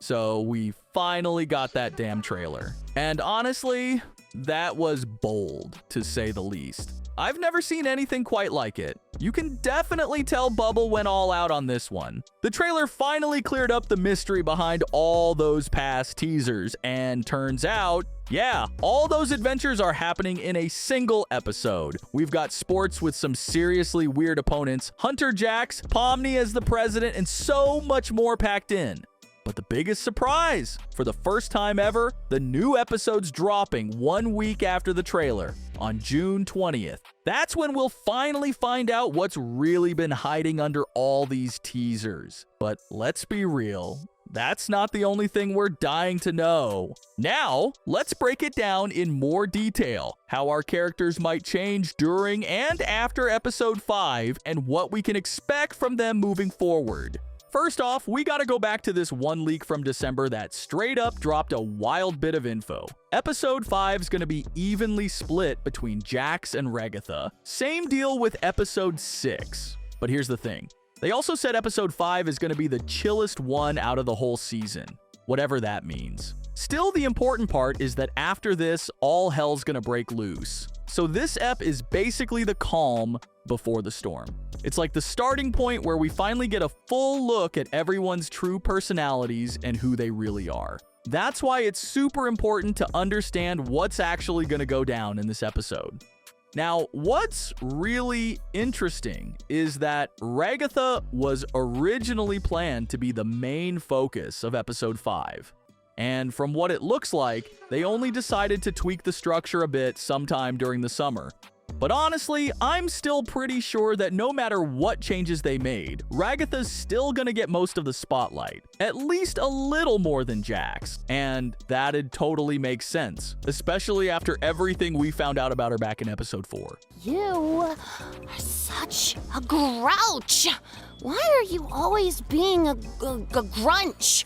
So we finally got that damn trailer. And honestly, that was bold, to say the least. I've never seen anything quite like it. You can definitely tell Bubble went all out on this one. The trailer finally cleared up the mystery behind all those past teasers, and turns out, yeah, all those adventures are happening in a single episode. We've got sports with some seriously weird opponents, Hunter Jax, Pomni as the president, and so much more packed in. But the biggest surprise, for the first time ever, the new episode's dropping 1 week after the trailer, on June 20th. That's when we'll finally find out what's really been hiding under all these teasers. But let's be real, that's not the only thing we're dying to know. Now, let's break it down in more detail, how our characters might change during and after episode 5, and what we can expect from them moving forward. First off, we gotta go back to this one leak from December that straight up dropped a wild bit of info. Episode 5 is gonna be evenly split between Jax and Ragatha. Same deal with episode 6. But here's the thing. They also said episode 5 is gonna be the chillest one out of the whole season, whatever that means. Still, the important part is that after this, all hell's gonna break loose. So this ep is basically the calm before the storm. It's like the starting point where we finally get a full look at everyone's true personalities and who they really are. That's why it's super important to understand what's actually going to go down in this episode. Now, what's really interesting is that Ragatha was originally planned to be the main focus of episode 5. And from what it looks like, they only decided to tweak the structure a bit sometime during the summer. But honestly, I'm still pretty sure that no matter what changes they made, Ragatha's still gonna get most of the spotlight. At least a little more than Jax. And that'd totally make sense, especially after everything we found out about her back in episode 4. You are such a grouch. Why are you always being a grunch?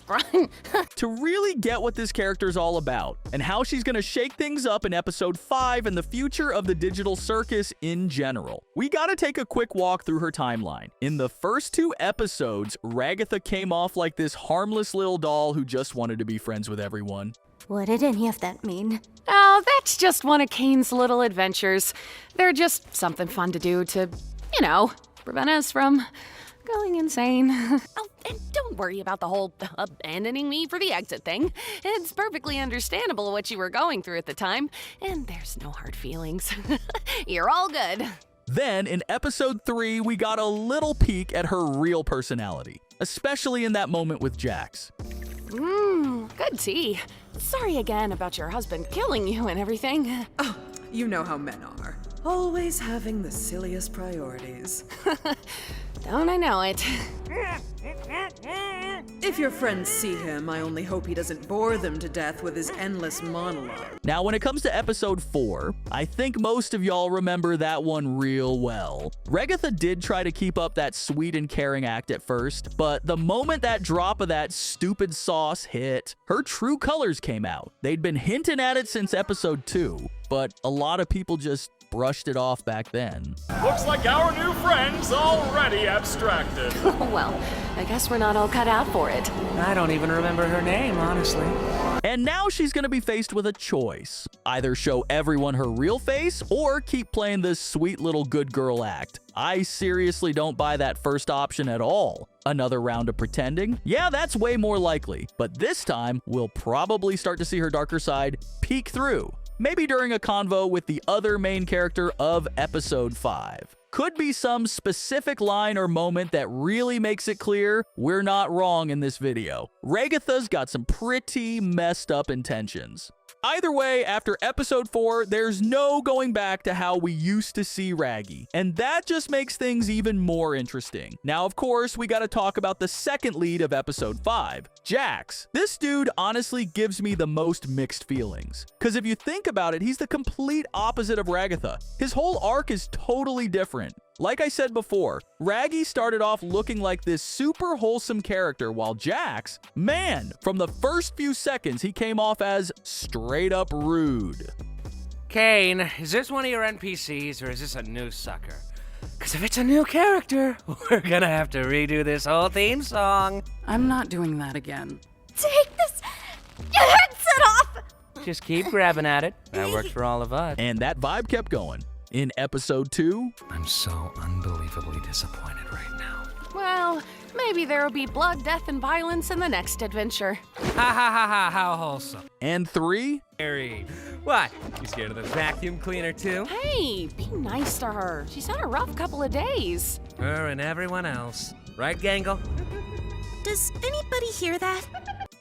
To really get what this character's all about, and how she's gonna shake things up in episode 5 and the future of the digital circus in general, we gotta take a quick walk through her timeline. In the first 2 episodes, Ragatha came off like this harmless little doll who just wanted to be friends with everyone. What did any of that mean? Oh, that's just one of Kane's little adventures. They're just something fun to do to, prevent us from going insane. Oh, and don't worry about the whole abandoning me for the exit thing. It's perfectly understandable what you were going through at the time, and there's no hard feelings. You're all good. Then, in episode 3, we got a little peek at her real personality, especially in that moment with Jax. Good tea. Sorry again about your husband killing you and everything. Oh, you know how men are. Always having the silliest priorities. Don't I know it? If your friends see him, I only hope he doesn't bore them to death with his endless monologue. Now, when it comes to episode 4, I think most of y'all remember that one real well. Ragatha did try to keep up that sweet and caring act at first, but the moment that drop of that stupid sauce hit, her true colors came out. They'd been hinting at it since episode 2, but a lot of people just brushed it off back then. Looks like our new friend's already abstracted. Well, I guess we're not all cut out for it. I don't even remember her name, honestly. And now she's gonna be faced with a choice. Either show everyone her real face, or keep playing this sweet little good girl act. I seriously don't buy that first option at all. Another round of pretending? Yeah, that's way more likely. But this time, we'll probably start to see her darker side peek through. Maybe during a convo with the other main character of episode 5. Could be some specific line or moment that really makes it clear we're not wrong in this video. Ragatha's got some pretty messed up intentions. Either way, after episode 4, there's no going back to how we used to see Raggy, and that just makes things even more interesting. Now, of course, we gotta talk about the second lead of episode 5, Jax. This dude honestly gives me the most mixed feelings, because if you think about it, he's the complete opposite of Ragatha. His whole arc is totally different. Like I said before, Raggy started off looking like this super wholesome character, while Jax, man, from the first few seconds, he came off as straight up rude. Kane, is this one of your NPCs or is this a new sucker? Because if it's a new character, we're gonna have to redo this whole theme song. I'm not doing that again. Take Your head's set off! Just keep grabbing at it. That works for all of us. And that vibe kept going. In episode 2, I'm so unbelievably disappointed right now. Well, maybe there'll be blood, death, and violence in the next adventure. Ha ha ha ha, how wholesome. and 3, Harry. What? You scared of the vacuum cleaner too? Hey, be nice to her. She's had a rough couple of days. Her and everyone else. Right, Gangle? Does anybody hear that?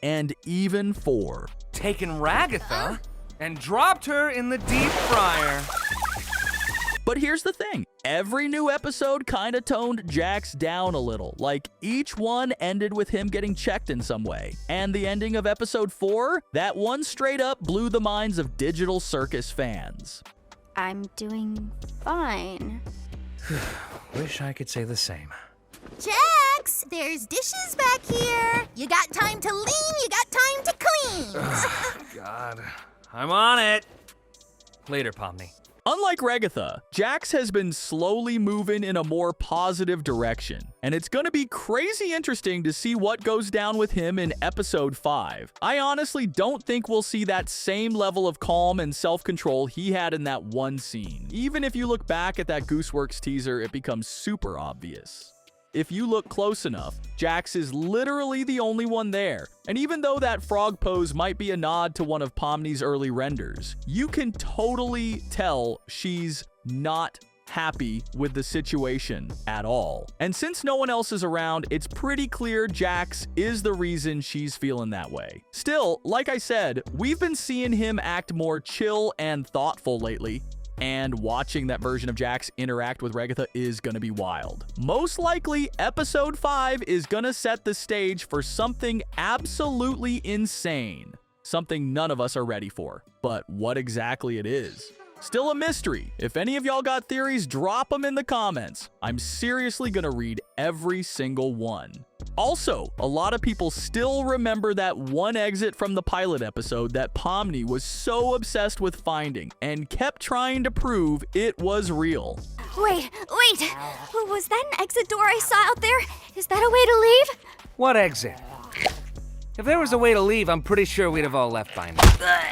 and even 4. Taken Ragatha and dropped her in the deep fryer. But here's the thing. Every new episode kinda toned Jax down a little. Like, each one ended with him getting checked in some way. And the ending of episode 4, that one straight up blew the minds of digital Circus fans. I'm doing fine. Wish I could say the same. Jax, there's dishes back here. You got time to lean, you got time to clean. God. I'm on it. Later, Pomni. Unlike Ragatha, Jax has been slowly moving in a more positive direction, and it's gonna be crazy interesting to see what goes down with him in episode 5. I honestly don't think we'll see that same level of calm and self-control he had in that one scene. Even if you look back at that Gooseworks teaser, it becomes super obvious. If you look close enough, Jax is literally the only one there. And even though that frog pose might be a nod to one of Pomni's early renders, you can totally tell she's not happy with the situation at all. And since no one else is around, it's pretty clear Jax is the reason she's feeling that way. Still, like I said, we've been seeing him act more chill and thoughtful lately. And watching that version of Jax interact with Ragatha is gonna be wild. Most likely, episode 5 is gonna set the stage for something absolutely insane. Something none of us are ready for. But what exactly it is? Still a mystery. If any of y'all got theories, drop them in the comments. I'm seriously gonna read every single one. Also, a lot of people still remember that one exit from the pilot episode that Pomni was so obsessed with finding and kept trying to prove it was real. Wait. Was that an exit door I saw out there? Is that a way to leave? What exit? If there was a way to leave, I'm pretty sure we'd have all left by now.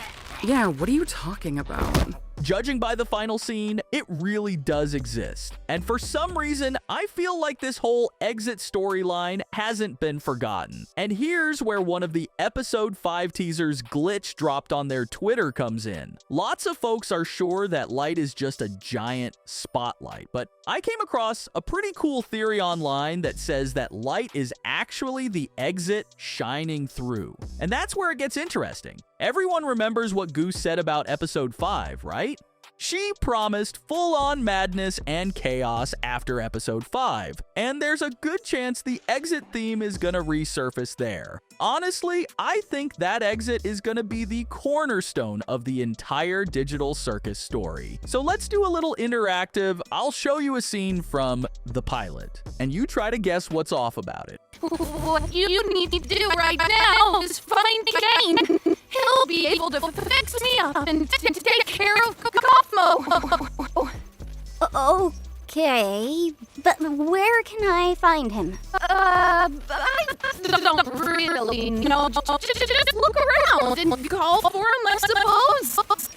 Yeah, what are you talking about? Judging by the final scene, it really does exist. And for some reason, I feel like this whole exit storyline hasn't been forgotten. And here's where one of the episode 5 teasers glitch dropped on their Twitter comes in. Lots of folks are sure that light is just a giant spotlight, but I came across a pretty cool theory online that says that light is actually the exit shining through. And that's where it gets interesting. Everyone remembers what Goose said about episode 5, right? She promised full-on madness and chaos after episode 5, and there's a good chance the exit theme is gonna resurface there. Honestly, I think that exit is gonna be the cornerstone of the entire digital Circus story. So let's do a little interactive. I'll show you a scene from the pilot, and you try to guess what's off about it. What you need to do right now is find Kane. He'll be able to fix me up and take care of Kaufmo. Okay, but where can I find him? I don't really know. Just look around and call for him, I suppose.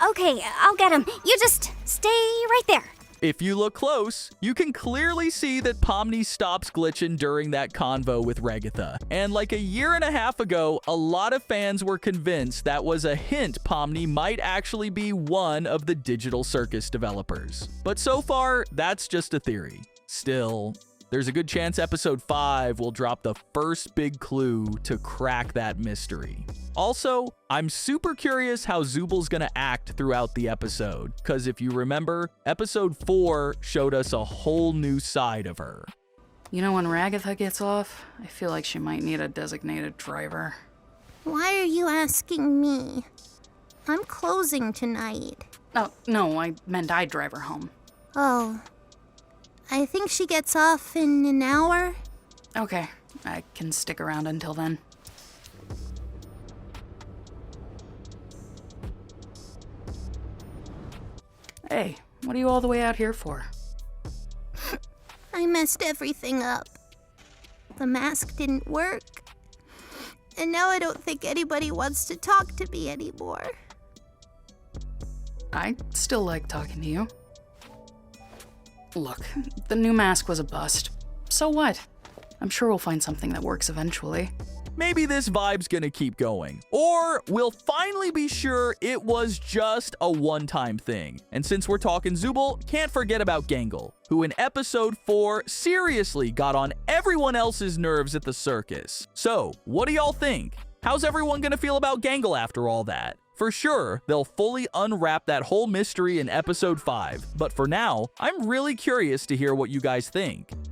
Okay, I'll get him. You just stay right there. If you look close, you can clearly see that Pomni stops glitching during that convo with Ragatha. And like a year and a half ago, a lot of fans were convinced that was a hint Pomni might actually be one of the digital Circus developers. But so far, that's just a theory. Still, there's a good chance episode 5 will drop the first big clue to crack that mystery. Also, I'm super curious how Zubel's gonna act throughout the episode, because if you remember, episode 4 showed us a whole new side of her. You know, when Ragatha gets off, I feel like she might need a designated driver. Why are you asking me? I'm closing tonight. Oh, no, I meant I'd drive her home. Oh, I think she gets off in an hour. Okay, I can stick around until then. Hey, what are you all the way out here for? I messed everything up. The mask didn't work. And now I don't think anybody wants to talk to me anymore. I still like talking to you. Look, the new mask was a bust. So what? I'm sure we'll find something that works eventually. Maybe this vibe's gonna keep going. Or we'll finally be sure it was just a one-time thing. And since we're talking Zubel, can't forget about Gangle, who in episode 4 seriously got on everyone else's nerves at the circus. So, what do y'all think? How's everyone gonna feel about Gangle after all that? For sure, they'll fully unwrap that whole mystery in episode 5. But for now, I'm really curious to hear what you guys think.